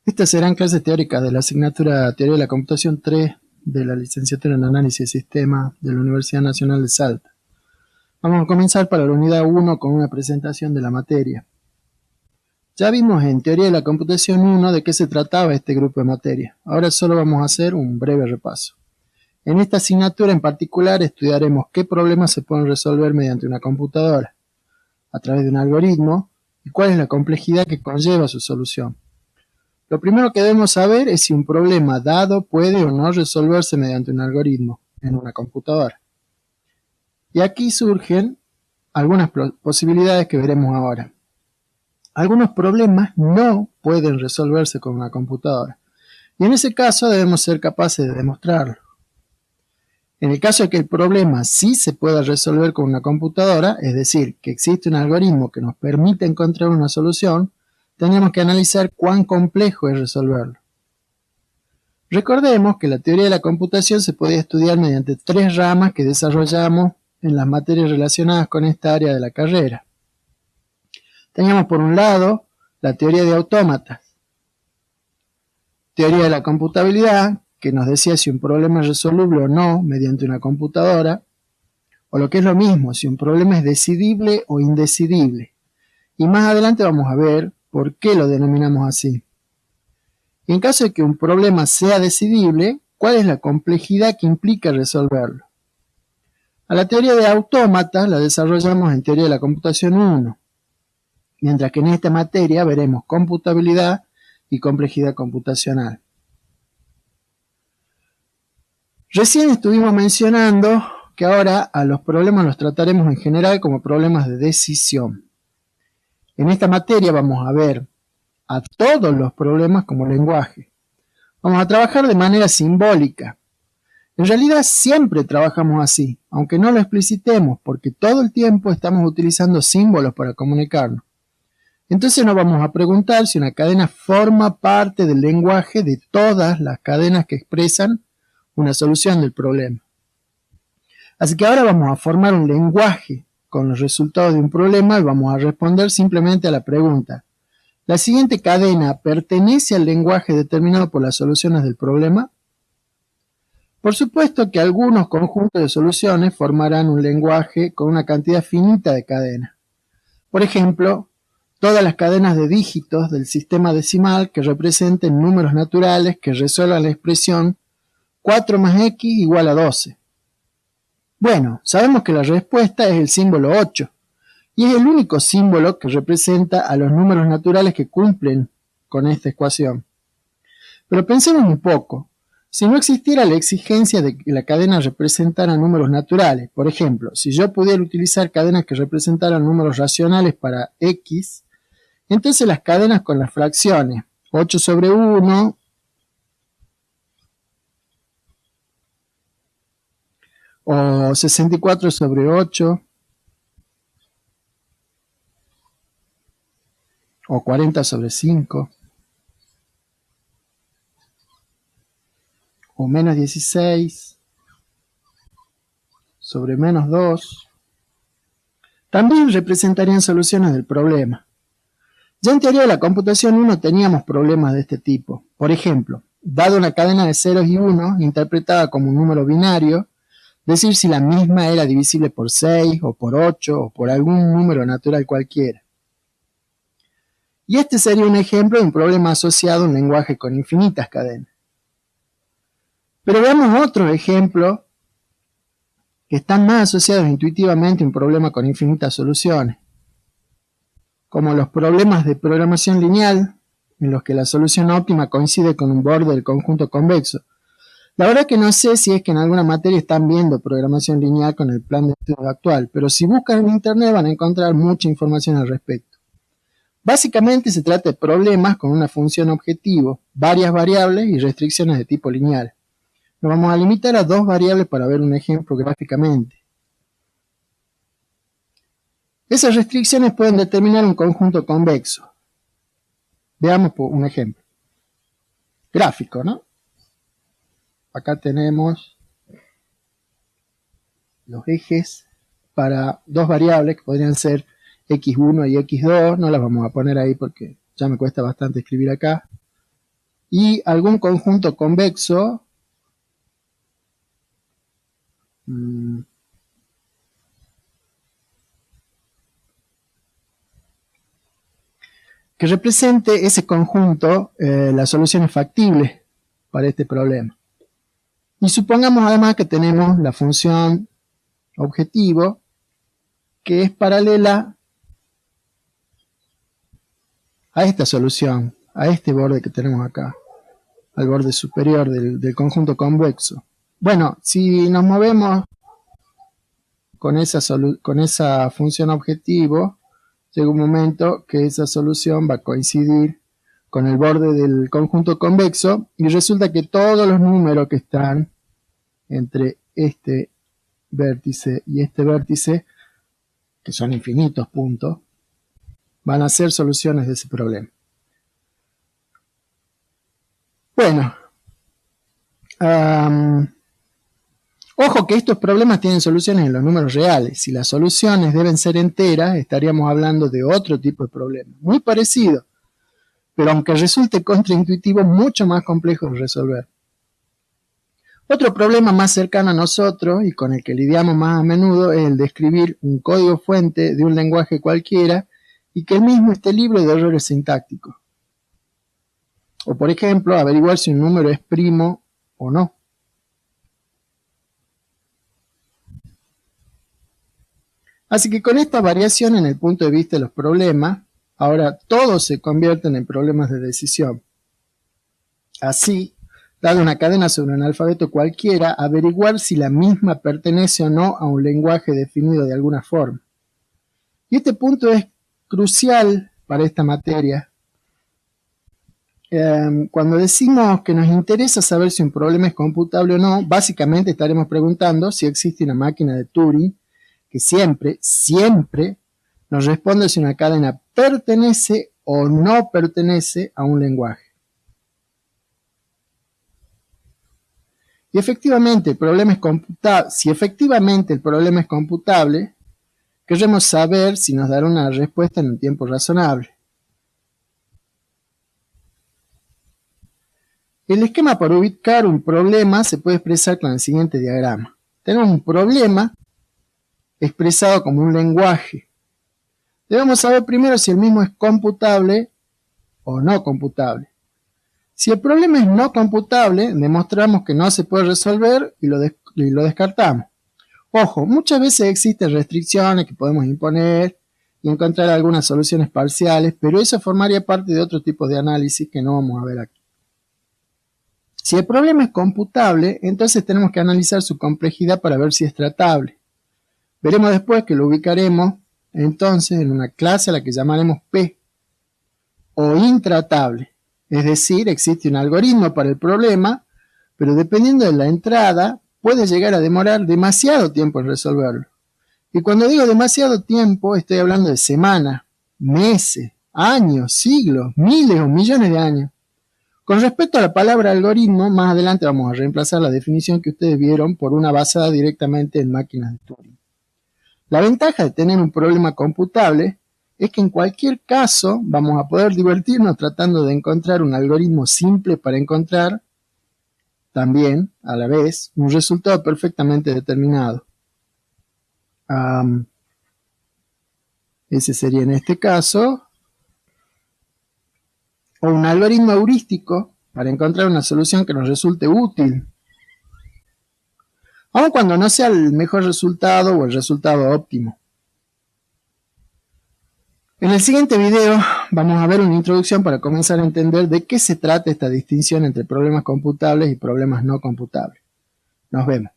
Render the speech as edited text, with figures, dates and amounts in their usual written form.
Estas serán clases teóricas de la asignatura Teoría de la Computación 3 de la licenciatura en Análisis de Sistemas de la Universidad Nacional de Salta. Vamos a comenzar para la unidad 1 con una presentación de la materia. Ya vimos en Teoría de la Computación 1 de qué se trataba este grupo de materia. Ahora solo vamos a hacer un breve repaso. En esta asignatura en particular estudiaremos qué problemas se pueden resolver mediante una computadora, a través de un algoritmo, y cuál es la complejidad que conlleva su solución. Lo primero que debemos saber es si un problema dado puede o no resolverse mediante un algoritmo en una computadora. Y aquí surgen algunas posibilidades que veremos ahora. Algunos problemas no pueden resolverse con una computadora, y en ese caso debemos ser capaces de demostrarlo. En el caso de que el problema sí se pueda resolver con una computadora, es decir, que existe un algoritmo que nos permite encontrar una solución, tenemos que analizar cuán complejo es resolverlo. Recordemos que la teoría de la computación se puede estudiar mediante tres ramas que desarrollamos en las materias relacionadas con esta área de la carrera. Teníamos por un lado la teoría de autómatas, teoría de la computabilidad, que nos decía si un problema es resoluble o no mediante una computadora, o lo que es lo mismo, si un problema es decidible o indecidible. Y más adelante vamos a ver por qué lo denominamos así. Y en caso de que un problema sea decidible, ¿cuál es la complejidad que implica resolverlo? A la teoría de autómatas la desarrollamos en Teoría de la Computación 1, mientras que en esta materia veremos computabilidad y complejidad computacional. Recién estuvimos mencionando que ahora a los problemas los trataremos en general como problemas de decisión. En esta materia vamos a ver a todos los problemas como lenguaje. Vamos a trabajar de manera simbólica. En realidad siempre trabajamos así, aunque no lo explicitemos, porque todo el tiempo estamos utilizando símbolos para comunicarnos. Entonces nos vamos a preguntar si una cadena forma parte del lenguaje de todas las cadenas que expresan una solución del problema. Así que ahora vamos a formar un lenguaje con los resultados de un problema y vamos a responder simplemente a la pregunta: ¿la siguiente cadena pertenece al lenguaje determinado por las soluciones del problema? Por supuesto que algunos conjuntos de soluciones formarán un lenguaje con una cantidad finita de cadenas. Por ejemplo, todas las cadenas de dígitos del sistema decimal que representen números naturales que resuelvan la expresión 4 más x igual a 12. Bueno, sabemos que la respuesta es el símbolo 8, y es el único símbolo que representa a los números naturales que cumplen con esta ecuación. Pero pensemos un poco. Si no existiera la exigencia de que la cadena representara números naturales, por ejemplo, si yo pudiera utilizar cadenas que representaran números racionales para x, entonces las cadenas con las fracciones 8 sobre 1, o 64 sobre 8, o 40 sobre 5, o menos 16 sobre menos 2, también representarían soluciones del problema. Ya en Teoría de la Computación 1 teníamos problemas de este tipo. Por ejemplo, dado una cadena de ceros y unos interpretada como un número binario, decir si la misma era divisible por 6, o por 8, o por algún número natural cualquiera. Y este sería un ejemplo de un problema asociado a un lenguaje con infinitas cadenas. Pero veamos otros ejemplos que están más asociados intuitivamente a un problema con infinitas soluciones, como los problemas de programación lineal, en los que la solución óptima coincide con un borde del conjunto convexo. La verdad que no sé si es que en alguna materia están viendo programación lineal con el plan de estudio actual, pero si buscan en internet van a encontrar mucha información al respecto. Básicamente se trata de problemas con una función objetivo, varias variables y restricciones de tipo lineal. Nos vamos a limitar a dos variables para ver un ejemplo gráficamente. Esas restricciones pueden determinar un conjunto convexo. Veamos un ejemplo. Gráfico, ¿no? Acá tenemos los ejes para dos variables que podrían ser x1 y x2. No las vamos a poner ahí porque ya me cuesta bastante escribir acá. y algún conjunto convexo que represente ese conjunto las soluciones factibles para este problema. Y supongamos además que tenemos la función objetivo que es paralela a esta solución, a este borde que tenemos acá, al borde superior del conjunto convexo. Bueno, si nos movemos con esa función objetivo, llega un momento que esa solución va a coincidir con el borde del conjunto convexo y resulta que todos los números que están entre este vértice y este vértice, que son infinitos puntos, van a ser soluciones de ese problema. Bueno, ojo que estos problemas tienen soluciones en los números reales. Si las soluciones deben ser enteras, estaríamos hablando de otro tipo de problema, muy parecido, pero aunque resulte contraintuitivo, mucho más complejo de resolver. Otro problema más cercano a nosotros y con el que lidiamos más a menudo es el de escribir un código fuente de un lenguaje cualquiera y que el mismo esté libre de errores sintácticos. O por ejemplo, averiguar si un número es primo o no. Así que con esta variación en el punto de vista de los problemas, ahora todos se convierten en problemas de decisión. Así, dada una cadena sobre un alfabeto cualquiera, averiguar si la misma pertenece o no a un lenguaje definido de alguna forma. Y este punto es crucial para esta materia. Cuando decimos que nos interesa saber si un problema es computable o no, básicamente estaremos preguntando si existe una máquina de Turing que siempre nos responde si una cadena pertenece o no pertenece a un lenguaje. Y efectivamente, si efectivamente el problema es computable, queremos saber si nos dará una respuesta en un tiempo razonable. El esquema para ubicar un problema se puede expresar con el siguiente diagrama. Tenemos un problema expresado como un lenguaje. Debemos saber primero si el mismo es computable o no computable. Si el problema es no computable, demostramos que no se puede resolver y lo descartamos. Ojo, muchas veces existen restricciones que podemos imponer y encontrar algunas soluciones parciales, pero eso formaría parte de otro tipo de análisis que no vamos a ver aquí. Si el problema es computable, entonces tenemos que analizar su complejidad para ver si es tratable. Veremos después que lo ubicaremos entonces en una clase a la que llamaremos P, o intratable. Es decir, existe un algoritmo para el problema, pero dependiendo de la entrada, puede llegar a demorar demasiado tiempo en resolverlo. Y cuando digo demasiado tiempo, estoy hablando de semanas, meses, años, siglos, miles o millones de años. Con respecto a la palabra algoritmo, más adelante vamos a reemplazar la definición que ustedes vieron por una basada directamente en máquinas de Turing. La ventaja de tener un problema computable es que en cualquier caso vamos a poder divertirnos tratando de encontrar un algoritmo simple para encontrar también, a la vez, un resultado perfectamente determinado. Ese sería en este caso, o un algoritmo heurístico para encontrar una solución que nos resulte útil, aun cuando no sea el mejor resultado o el resultado óptimo. En el siguiente video vamos a ver una introducción para comenzar a entender de qué se trata esta distinción entre problemas computables y problemas no computables. Nos vemos.